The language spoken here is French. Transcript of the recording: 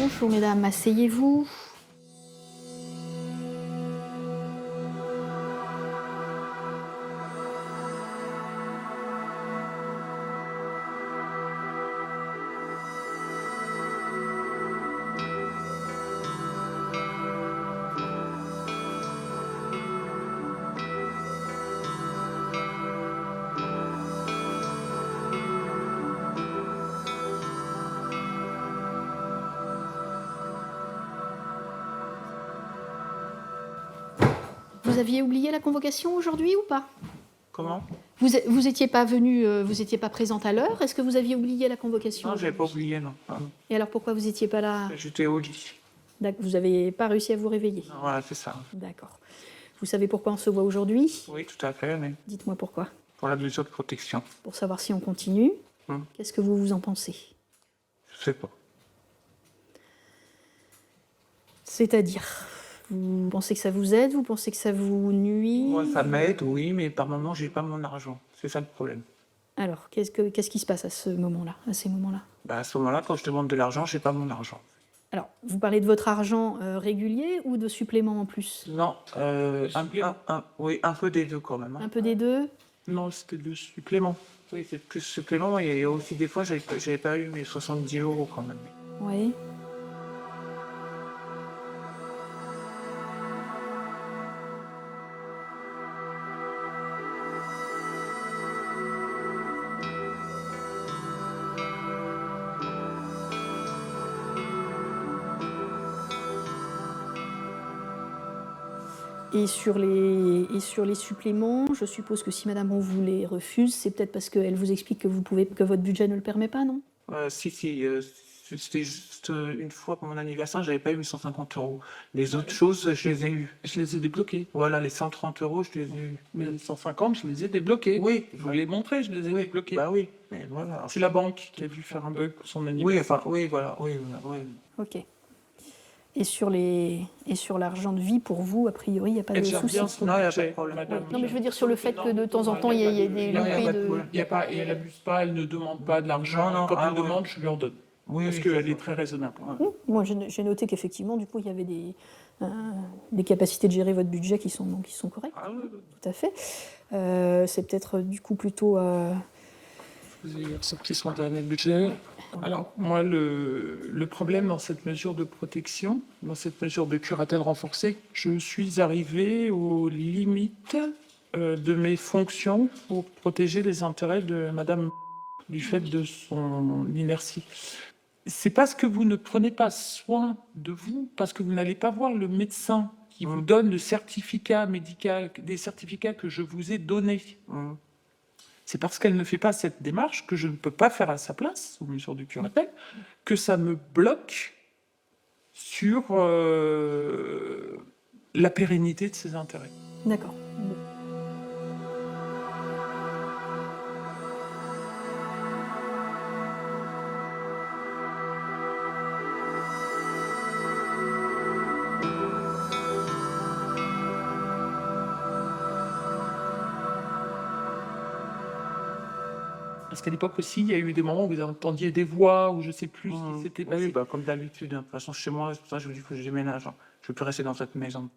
Bonjour mesdames, asseyez-vous. Vous aviez oublié la convocation aujourd'hui ou pas? Comment? Vous étiez pas venu, vous étiez pas présente à l'heure. Est-ce que vous aviez oublié la convocation? Non, j'avais pas oublié, non. Et alors pourquoi vous étiez pas là? J'étais au lit. Vous n'avez pas réussi à vous réveiller? Voilà, c'est ça. D'accord. Vous savez pourquoi on se voit aujourd'hui? Oui, tout à fait, mais Dites-moi pourquoi. pour la mesure de protection. Pour savoir si on continue. Qu'est-ce que vous en pensez? Je sais pas. C'est-à-dire, vous pensez que ça vous aide? Vous pensez que ça vous nuit? Moi, ça m'aide, oui, mais par moment, j'ai pas mon argent. C'est ça le problème. Alors, qu'est-ce qui se passe à ce moment-là, à ces moments-là? À ce moment-là, quand je demande de l'argent, j'ai pas mon argent. Alors, vous parlez de votre argent régulier ou de supplément en plus? Non, oui, un peu des deux quand même. Un peu des deux? Non, c'était le supplément. Oui, c'est plus supplément. Et aussi, des fois, j'avais pas eu mes 70 € quand même. Oui. Et sur les suppléments, je suppose que si Madame on vous les refuse, c'est peut-être parce qu'elle vous explique que votre budget ne le permet pas, non? Si, c'était juste une fois pour mon anniversaire, j'avais pas eu mes 150 €. Les autres choses, je les ai eues. Je les ai débloqués. Voilà, les 130 €, je les ai eues. Mais les 150, je les ai débloqués. Oui. Je vous l'ai montré, je les ai débloqués. Bah oui, mais voilà. C'est la banque qui a dû faire un bug pour son Oui, anniversaire. enfin, oui, voilà, oui. Ok. Et sur l'argent de vie, pour vous, a priori, il n'y a pas de Elle gère souci? bien son Non, il y a pas de budget, problème. madame. Non, mais je veux dire sur le fait que de temps en temps, il y a des Non, loupés de... il y a pas, et elle abuse pas, elle ne demande pas de l'argent. Non, non, Quand ah, elle ouais. demande, je lui en donne. Oui, Parce oui, qu'elle c'est est très raisonnable. Moi, j'ai noté qu'effectivement, du coup, il y avait des capacités de gérer votre budget qui sont correctes. Ah, oui. Tout à fait. C'est peut-être du coup plutôt... Vous avez sorti son dernier budget. Alors, moi, le problème dans cette mesure de protection, dans cette mesure de curatelle renforcée, je suis arrivé aux limites de mes fonctions pour protéger les intérêts de Madame du fait de son inertie. C'est parce que vous ne prenez pas soin de vous, parce que vous n'allez pas voir le médecin qui vous donne le certificat médical, des certificats que je vous ai donnés. C'est parce qu'elle ne fait pas cette démarche que je ne peux pas faire à sa place, aux mesures du curatelle, que ça me bloque sur la pérennité de ses intérêts. D'accord. Bon. Parce qu'à l'époque aussi, il y a eu des moments où vous entendiez des voix, ou je sais plus ce qui s'était passé. Oui, comme d'habitude. De toute façon, chez moi, c'est pour ça que je vous dis que je déménage. Je ne peux plus rester dans cette maison.